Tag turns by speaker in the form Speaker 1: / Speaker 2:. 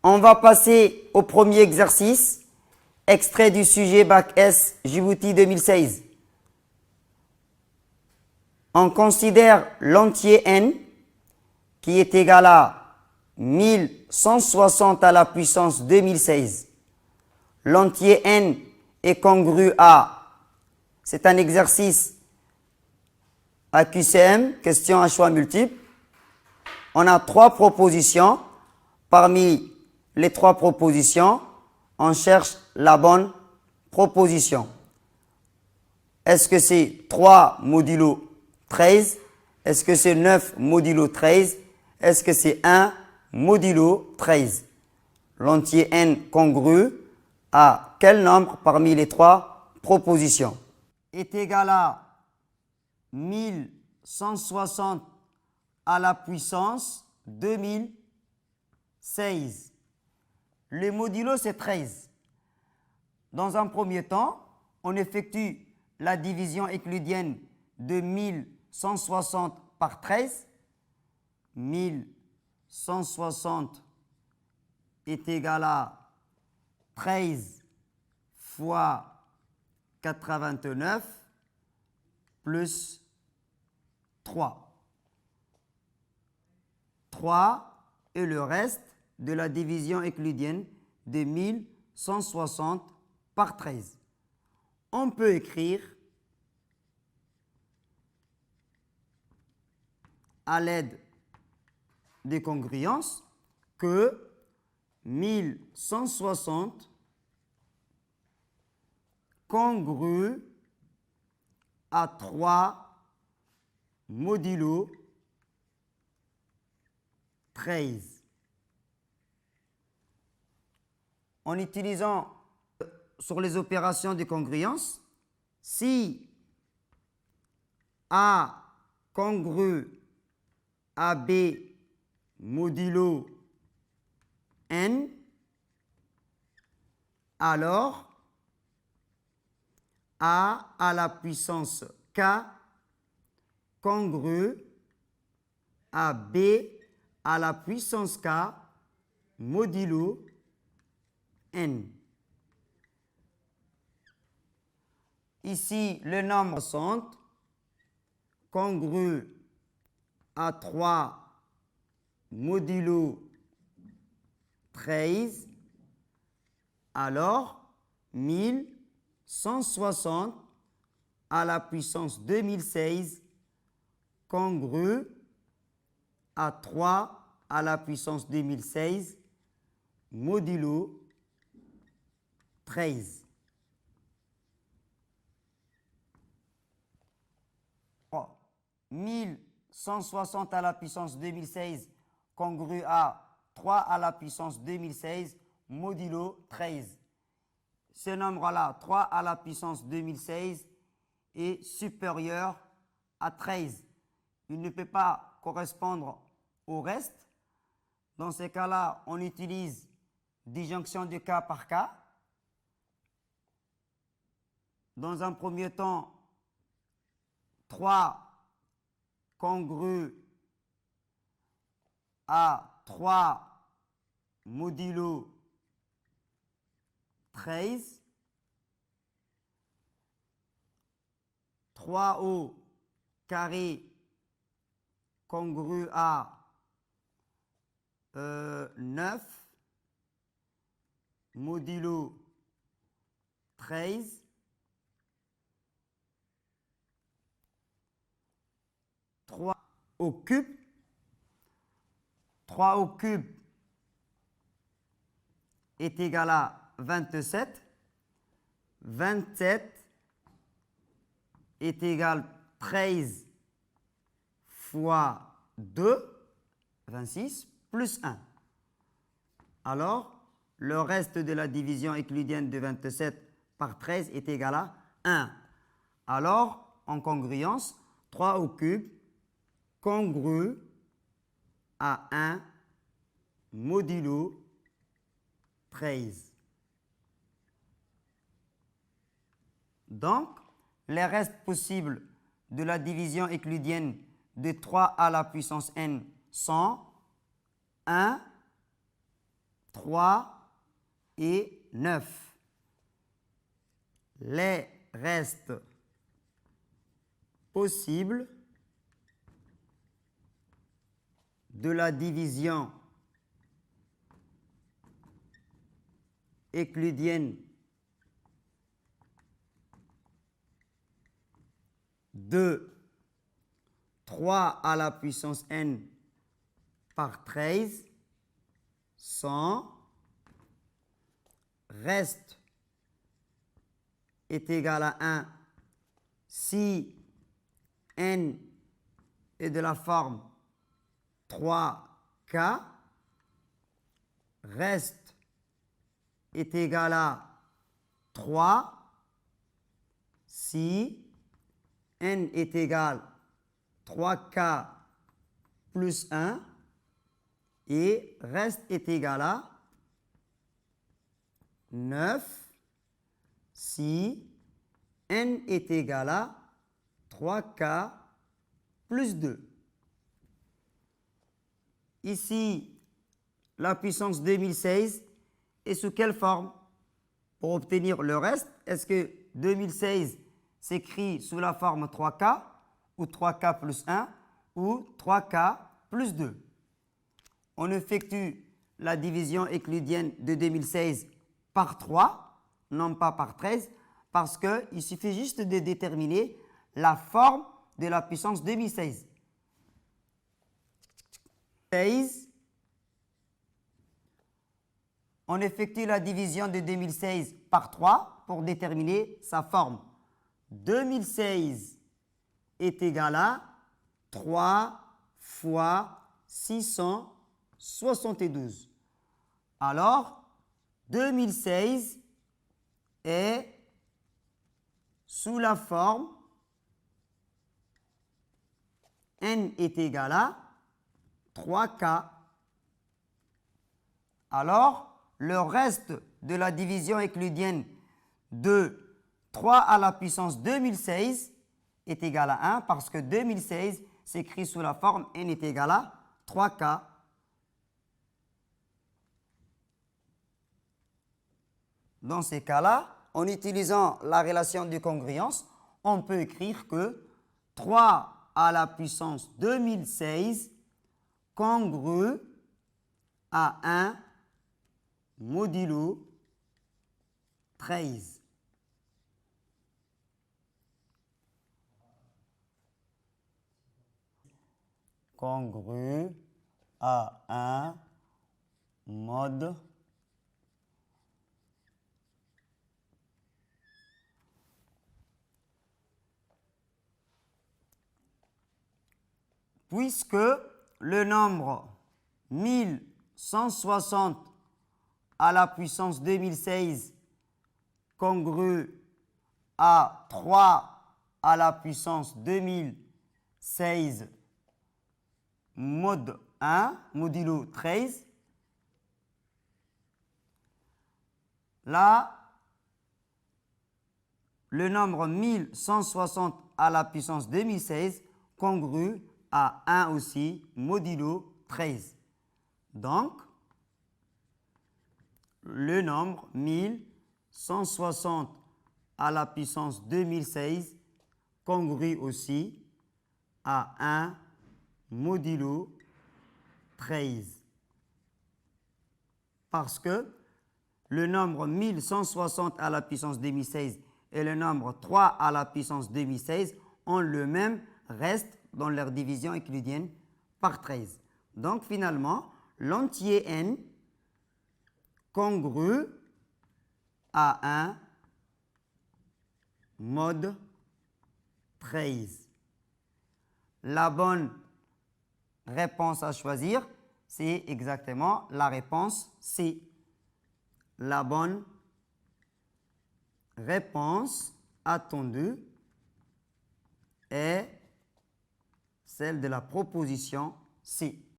Speaker 1: On va passer au premier exercice, extrait du sujet Bac S Djibouti 2016. On considère l'entier n qui est égal à 1160 à la puissance 2016. L'entier n est congru à, c'est un exercice à QCM, question à choix multiple. On a 3 propositions. Parmi les 3 propositions, on cherche la bonne proposition. Est-ce que c'est 3 modulo 13? Est-ce que c'est 9 modulo 13? Est-ce que c'est 1 modulo 13? L'entier n congru à quel nombre parmi les 3 propositions? Est égal à 1160 à la puissance 2016. Le modulo, c'est 13. Dans un premier temps, on effectue la division euclidienne de 1160 par 13. 1160 est égal à 13 fois 89 plus 3. 3 et le reste de la division euclidienne de 1160 par 13. On peut écrire à l'aide des congruences que 1160 congru à 3 modulo 13. En utilisant sur les opérations de congruence, si A congru à B modulo n, alors A à la puissance k congru à B à la puissance k modulo n. Ici, le nombre 60 congru à 3 modulo 13, alors 1160 à la puissance 2016 congru à 3 à la puissance 2016 modulo 13. 1160 à la puissance 2016 congru à 3 à la puissance 2016 modulo 13. Ce nombre-là, 3 à la puissance 2016, est supérieur à 13. Il ne peut pas correspondre au reste. Dans ces cas-là, on utilise disjonction de k par k. Dans un premier temps, 3 congru à 3 modulo 13, 3 au carré congru à 9 modulo 13, 3 au cube. 3 au cube est égal à 27. 27 est égal à 13 fois 2, 26, plus 1. Alors, le reste de la division euclidienne de 27 par 13 est égal à 1. Alors, en congruence, 3 au cube congru à 1 modulo 13. Donc, les restes possibles de la division euclidienne de 3 à la puissance n sont 1, 3 et 9. Les restes possibles de la division euclidienne de 3 à la puissance n par 13 sont reste est égal à 1 si n est de la forme 3k, reste est égal à 3 si n est égal 3k plus 1 et reste est égal à 9 si n est égal à 3k plus 2. Ici, la puissance 2016 est sous quelle forme? Pour obtenir le reste, est-ce que 2016 s'écrit sous la forme 3k ou 3k plus 1 ou 3k plus 2? On effectue la division euclidienne de 2016 par 3, non pas par 13, parce qu'il suffit juste de déterminer la forme de la puissance 2016. 16, on effectue la division de 2016 par 3 pour déterminer sa forme. 2016 est égal à 3 fois 672. Alors, 2016 est sous la forme n est égal à 3k. Alors, le reste de la division euclidienne de 3 à la puissance 2016 est égal à 1 parce que 2016 s'écrit sous la forme n est égal à 3k. Dans ces cas-là, en utilisant la relation de congruence, on peut écrire que 3 à la puissance 2016 congrue à 1 modulo 13. Congrue à 1 mod 13. Puisque le nombre 1160 à la puissance 2016 congrue à 3 à la puissance 2016 mod 1 modulo 13, là, le nombre 1160 à la puissance 2016 congrue à 1 aussi modulo 13. Donc, le nombre 1160 à la puissance 2016 congrue aussi à 1 modulo 13. Parce que le nombre 1160 à la puissance 2016 et le nombre 3 à la puissance 2016 ont le même reste dans leur division euclidienne par 13. Donc finalement, l'entier n congrue à 1 mod 13. La bonne réponse à choisir, c'est exactement la réponse C. La bonne réponse attendue est celle de la proposition C.